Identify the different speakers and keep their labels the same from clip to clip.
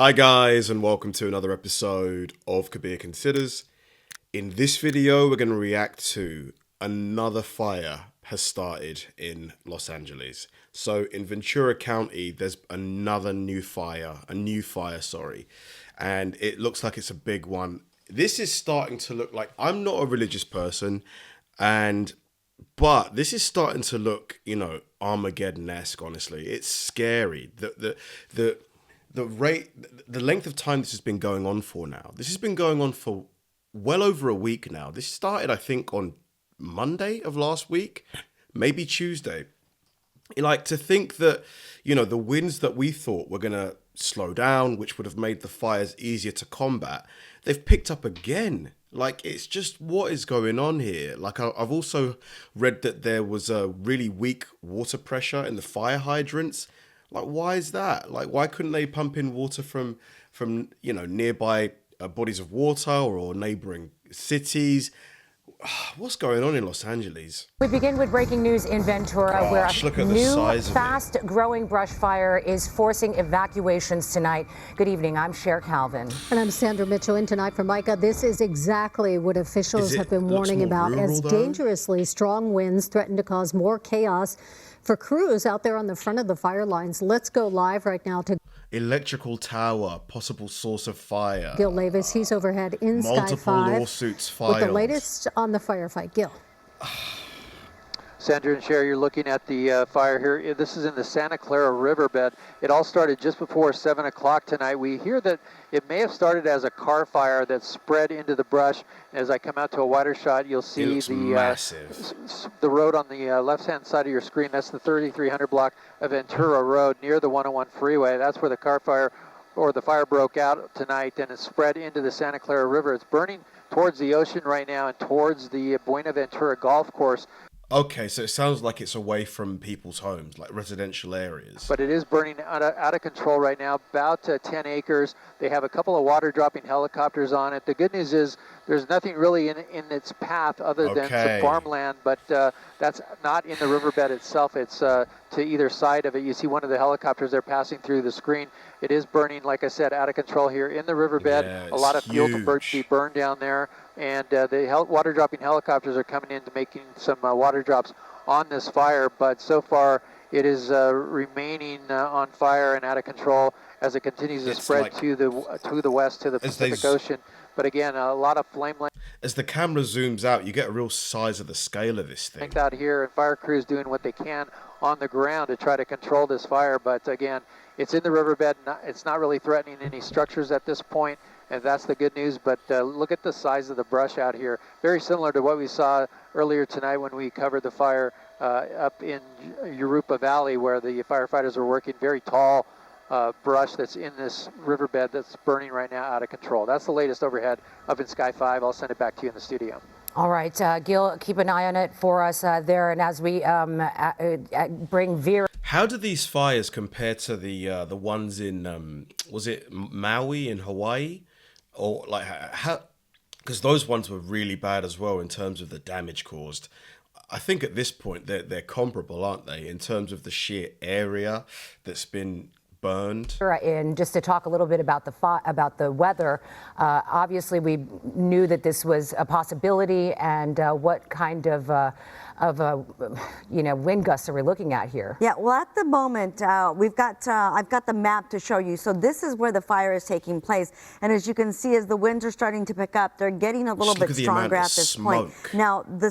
Speaker 1: Hi guys, and welcome to another episode of Kabir Considers. In this video, we're going to react to another fire has started in Los Angeles. So in Ventura County, there's another new fire, and it looks like it's a big one. This is starting to look like, I'm not a religious person, but this is starting to look, Armageddon-esque, honestly. It's scary. The length of time this has been going on for now. This has been going on for well over a week now. This started, I think, on Monday of last week, maybe Tuesday. Like, to think that, the winds that we thought were going to slow down, which would have made the fires easier to combat, they've picked up again. Like, it's just, what is going on here? Like, I've also read that there was a really weak water pressure in the fire hydrants. Like, why is that? Like, why couldn't they pump in water from nearby bodies of water or neighboring cities? What's going on in Los Angeles?
Speaker 2: We begin with breaking news in Ventura, where a new fast-growing brush fire is forcing evacuations tonight. Good evening, I'm Cher Calvin.
Speaker 3: And I'm Sandra Mitchell. In tonight from Micah, this is exactly what officials have been warning about, as dangerously strong winds threaten to cause more chaos for crews out there on the front of the fire lines. Let's go live right now to
Speaker 1: electrical tower, possible source of fire.
Speaker 3: Gil Lavis, he's overhead in
Speaker 1: multiple
Speaker 3: Sky 5
Speaker 1: lawsuits filed.
Speaker 3: With the latest on the firefight. Gil.
Speaker 4: Sandra and Cher, you're looking at the fire here. This is in the Santa Clara riverbed. It all started just before 7 o'clock tonight. We hear that it may have started as a car fire that spread into the brush. As I come out to a wider shot, you'll see the road on the left-hand side of your screen. That's the 3300 block of Ventura Road near the 101 freeway. That's where the car fire or the fire broke out tonight, and it spread into the Santa Clara River. It's burning towards the ocean right now and towards the Buenaventura golf course.
Speaker 1: Okay, so it sounds like it's away from people's homes, like residential areas.
Speaker 4: But it is burning out of control right now, about 10 acres. They have a couple of water-dropping helicopters on it. The good news is there's nothing really in its path other than some farmland, but that's not in the riverbed itself. It's to either side of it. You see one of the helicopters there passing through the screen. It is burning, like I said, out of control here in the riverbed.
Speaker 1: Yeah,
Speaker 4: a lot of fuel to be burned down there. And the water-dropping helicopters are coming in to making some water drops on this fire. But so far, it is remaining on fire and out of control as it continues to spread to the west, to the Pacific Ocean. But again, a lot of flame length.
Speaker 1: As the camera zooms out, you get a real size of the scale of this thing.
Speaker 4: Out here, and fire crews doing what they can on the ground to try to control this fire. But again, it's in the riverbed. It's not really threatening any structures at this point. And that's the good news, but look at the size of the brush out here. Very similar to what we saw earlier tonight when we covered the fire up in Yurupa Valley, where the firefighters were working. Very tall brush that's in this riverbed that's burning right now out of control. That's the latest overhead up in Sky 5. I'll send it back to you in the studio.
Speaker 2: All right, Gil, keep an eye on it for us there. And as we bring Vera.
Speaker 1: How do these fires compare to the ones in, was it Maui in Hawaii? Or like how, because those ones were really bad as well in terms of the damage caused. I think at this point they're comparable, aren't they, in terms of the sheer area that's been burned?
Speaker 2: And just to talk a little bit about the weather, obviously we knew that this was a possibility, and what kind of wind gusts are we looking at here?
Speaker 5: Yeah, well, at the moment, I've got the map to show you. So this is where the fire is taking place. And as you can see, as the winds are starting to pick up, they're getting a little bit stronger at this point. Now, the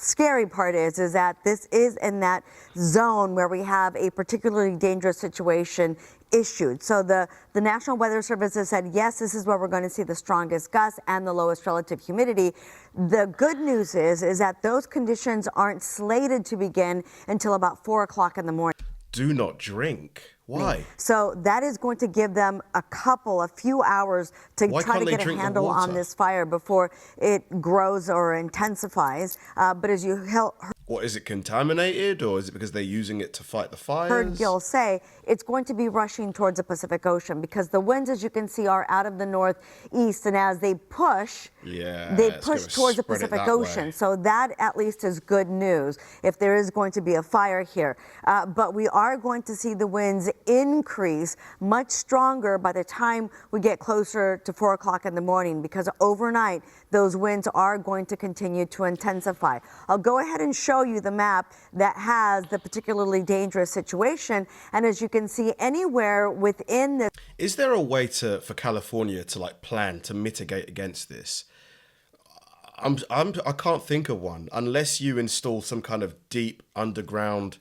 Speaker 5: scary part is that this is in that zone where we have a particularly dangerous situation issued. So the National Weather Service has said, yes, this is where we're going to see the strongest gusts and the lowest relative humidity. The good news is that those conditions aren't slated to begin until about 4 o'clock in the morning.
Speaker 1: Do not drink. Why?
Speaker 5: So that is going to give them a few hours to try to get a handle on this fire before it grows or intensifies. But as you
Speaker 1: Or is it contaminated, or is it because they're using it to fight the fires?
Speaker 5: Heard Gil say it's going to be rushing towards the Pacific Ocean because the winds, as you can see, are out of the northeast, and as they push, they push towards the Pacific Ocean. So that at least is good news if there is going to be a fire here. But we are going to see the winds increase much stronger by the time we get closer to 4 o'clock in the morning, because overnight those winds are going to continue to intensify. I'll go ahead and show you the map that has the particularly dangerous situation, and as you can see, anywhere within this.
Speaker 1: Is there a way for California to like plan to mitigate against this? I can't think of one unless you install some kind of deep underground,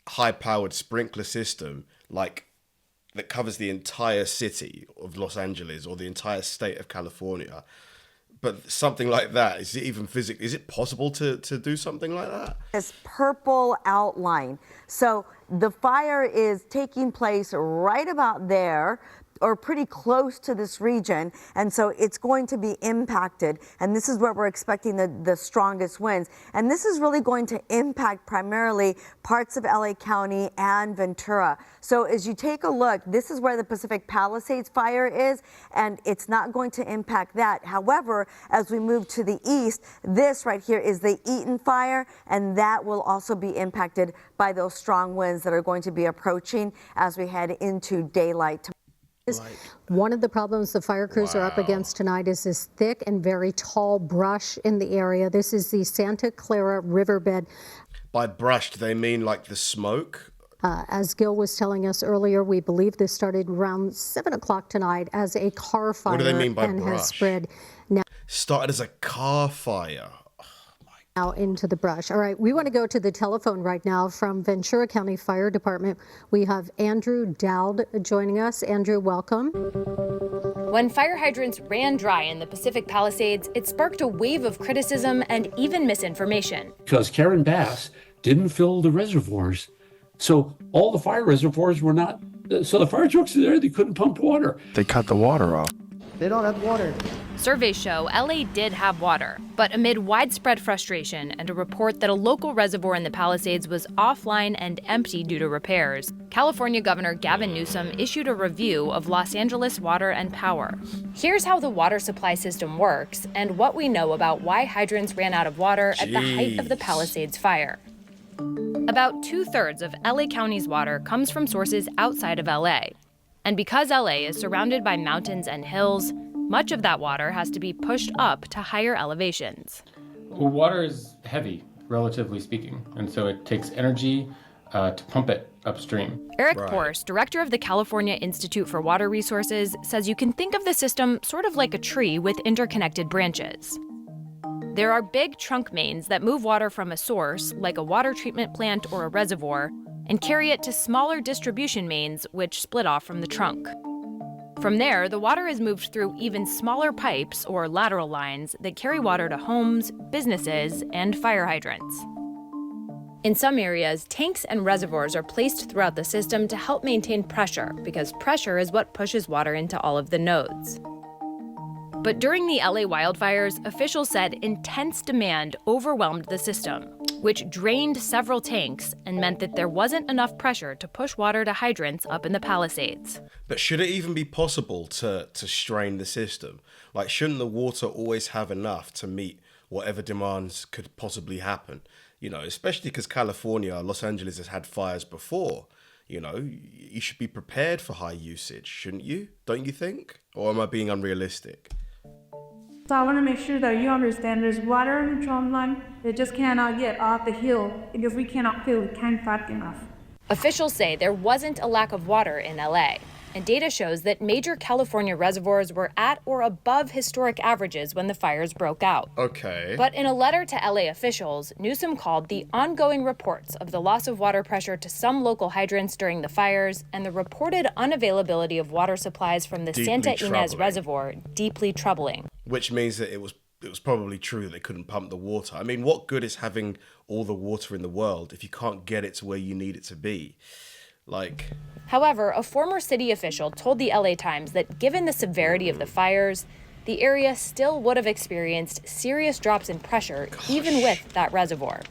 Speaker 1: high-powered sprinkler system like that covers the entire city of Los Angeles or the entire state of California. But something like that, is it even physically, is it possible to do something like that?
Speaker 5: This purple outline. So the fire is taking place right about there, or pretty close to this region, and so it's going to be impacted, and this is where we're expecting the strongest winds, and this is really going to impact primarily parts of LA County and Ventura. So as you take a look, this is where the Pacific Palisades fire is, and it's not going to impact that. However, as we move to the east, this right here is the Eaton fire, and that will also be impacted by those strong winds that are going to be approaching as we head into daylight.
Speaker 3: One of the problems the fire crews are up against tonight is this thick and very tall brush in the area. This is the Santa Clara riverbed.
Speaker 1: By brush, do they mean like the smoke?
Speaker 3: As Gil was telling us earlier, we believe this started around 7 o'clock tonight as a car fire.
Speaker 1: What do they mean by brush?
Speaker 3: Has spread now.
Speaker 1: Started as a car fire.
Speaker 3: Out into the brush. All right, we want to go to the telephone right now from Ventura County Fire Department. We have Andrew Dowd joining us. Andrew, welcome.
Speaker 6: When fire hydrants ran dry in the Pacific Palisades, it sparked a wave of criticism and even misinformation.
Speaker 7: Because Karen Bass didn't fill the reservoirs, so all the fire reservoirs were not, so the fire trucks are there, they couldn't pump water.
Speaker 8: They cut the water off.
Speaker 9: They don't have water.
Speaker 6: Surveys show LA did have water, but amid widespread frustration and a report that a local reservoir in the Palisades was offline and empty due to repairs, California Governor Gavin Newsom issued a review of Los Angeles water and power. Here's how the water supply system works and what we know about why hydrants ran out of water at the height of the Palisades fire. About 2/3 of LA County's water comes from sources outside of LA. And because LA is surrounded by mountains and hills, much of that water has to be pushed up to higher elevations.
Speaker 10: Well, water is heavy, relatively speaking, and so it takes energy to pump it upstream.
Speaker 6: Eric Porce, director of the California Institute for Water Resources, says you can think of the system sort of like a tree with interconnected branches. There are big trunk mains that move water from a source, like a water treatment plant or a reservoir, and carry it to smaller distribution mains, which split off from the trunk. From there, the water is moved through even smaller pipes or lateral lines that carry water to homes, businesses, and fire hydrants. In some areas, tanks and reservoirs are placed throughout the system to help maintain pressure, because pressure is what pushes water into all of the nodes. But during the LA wildfires, officials said intense demand overwhelmed the system, which drained several tanks and meant that there wasn't enough pressure to push water to hydrants up in the Palisades.
Speaker 1: But should it even be possible to strain the system? Like, shouldn't the water always have enough to meet whatever demands could possibly happen? You know, especially because California, Los Angeles has had fires before. You know, you should be prepared for high usage, shouldn't you? Don't you think? Or am I being unrealistic?
Speaker 11: So I want to make sure that you understand there's water in the drum line that just cannot get off the hill because we cannot fill the tank fast enough.
Speaker 6: Officials say there wasn't a lack of water in LA, and data shows that major California reservoirs were at or above historic averages when the fires broke out.
Speaker 1: Okay.
Speaker 6: But in a letter to LA officials, Newsom called the ongoing reports of the loss of water pressure to some local hydrants during the fires and the reported unavailability of water supplies from the Santa Ynez Reservoir deeply troubling.
Speaker 1: Which means that it was probably true that they couldn't pump the water. I mean, what good is having all the water in the world if you can't get it to where you need it to be?
Speaker 6: However, a former city official told the LA Times that given the severity of the fires, the area still would have experienced serious drops in pressure even with that reservoir.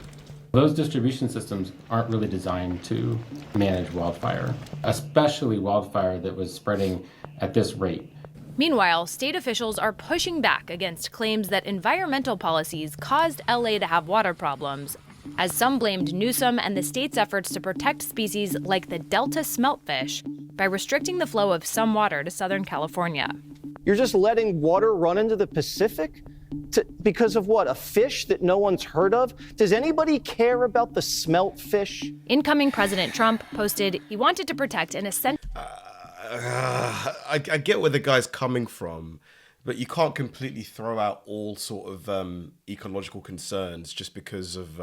Speaker 10: Those distribution systems aren't really designed to manage wildfire, especially wildfire that was spreading at this rate.
Speaker 6: Meanwhile, state officials are pushing back against claims that environmental policies caused LA to have water problems, as some blamed Newsom and the state's efforts to protect species like the Delta smeltfish by restricting the flow of some water to Southern California.
Speaker 8: You're just letting water run into the Pacific? Because of what, a fish that no one's heard of? Does anybody care about the smelt fish?
Speaker 6: Incoming President Trump posted he wanted to protect an essential...
Speaker 1: I get where the guy's coming from, but you can't completely throw out all sort of ecological concerns just because of,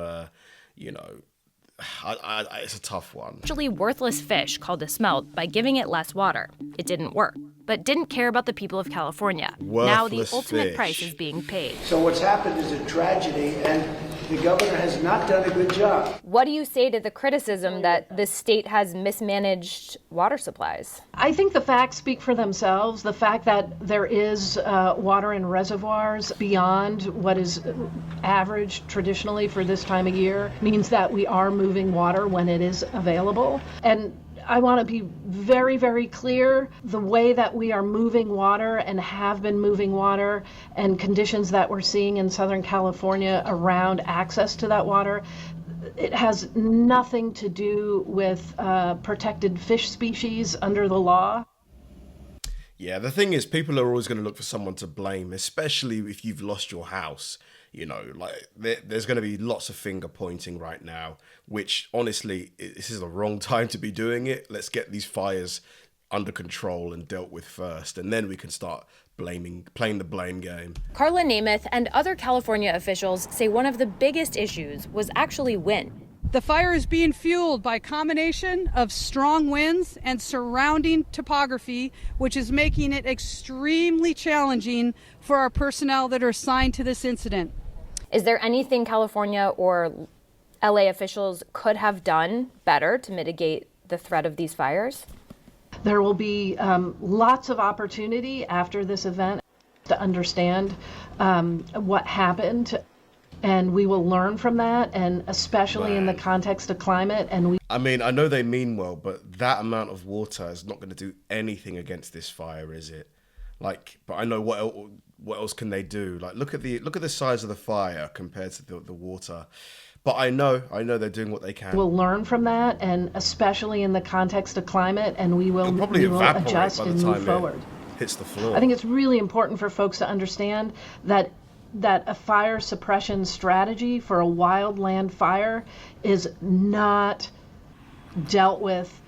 Speaker 1: it's a tough one.
Speaker 6: Actually worthless fish called a smelt by giving it less water. It didn't work, but didn't care about the people of California. Now the ultimate price is being paid.
Speaker 9: So what's happened is a tragedy, and the governor has not done a good job.
Speaker 6: What do you say to the criticism that the state has mismanaged water supplies?
Speaker 12: I think the facts speak for themselves. The fact that there is water in reservoirs beyond what is average traditionally for this time of year means that we are moving water when it is available. And I want to be very, very clear. The way that we are moving water and have been moving water and conditions that we're seeing in Southern California around access to that water, it has nothing to do with protected fish species under the law.
Speaker 1: Yeah, the thing is, people are always going to look for someone to blame, especially if you've lost your house. There's going to be lots of finger pointing right now, which honestly, this is the wrong time to be doing it. Let's get these fires under control and dealt with first, and then we can start playing the blame game.
Speaker 6: Carla Namath and other California officials say one of the biggest issues was actually wind.
Speaker 13: The fire is being fueled by a combination of strong winds and surrounding topography, which is making it extremely challenging for our personnel that are assigned to this incident.
Speaker 6: Is there anything California or LA officials could have done better to mitigate the threat of these fires?
Speaker 12: There will be lots of opportunity after this event to understand what happened. And we will learn from that, and especially in the context of climate.
Speaker 1: I mean, I know they mean well, but that amount of water is not going to do anything against this fire, is it? But I know what else can they do? Look at the size of the fire compared to the water. But I know they're doing what they can.
Speaker 12: We'll learn from that, and especially in the context of climate, and we will adjust and move forward.
Speaker 1: Hits the floor.
Speaker 12: I think it's really important for folks to understand that a fire suppression strategy for a wildland fire is not dealt with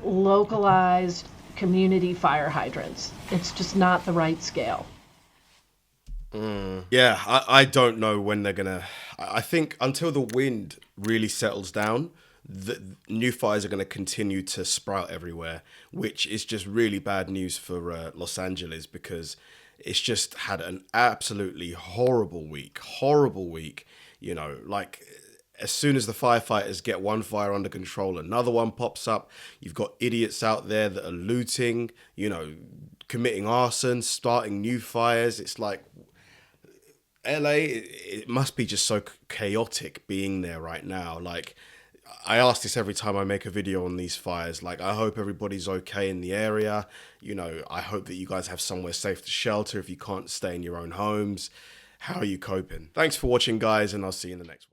Speaker 12: localized community fire hydrants. It's just not the right scale.
Speaker 1: Yeah, I don't know when they're gonna. I think until the wind really settles down, the new fires are going to continue to sprout everywhere, which is just really bad news for Los Angeles, because it's just had an absolutely horrible week. As soon as the firefighters get one fire under control, another one pops up. You've got idiots out there that are looting, committing arson, starting new fires. It's like LA, it must be just so chaotic being there right now. I ask this every time I make a video on these fires. I hope everybody's okay in the area. I hope that you guys have somewhere safe to shelter if you can't stay in your own homes. How are you coping? Thanks for watching, guys, and I'll see you in the next one.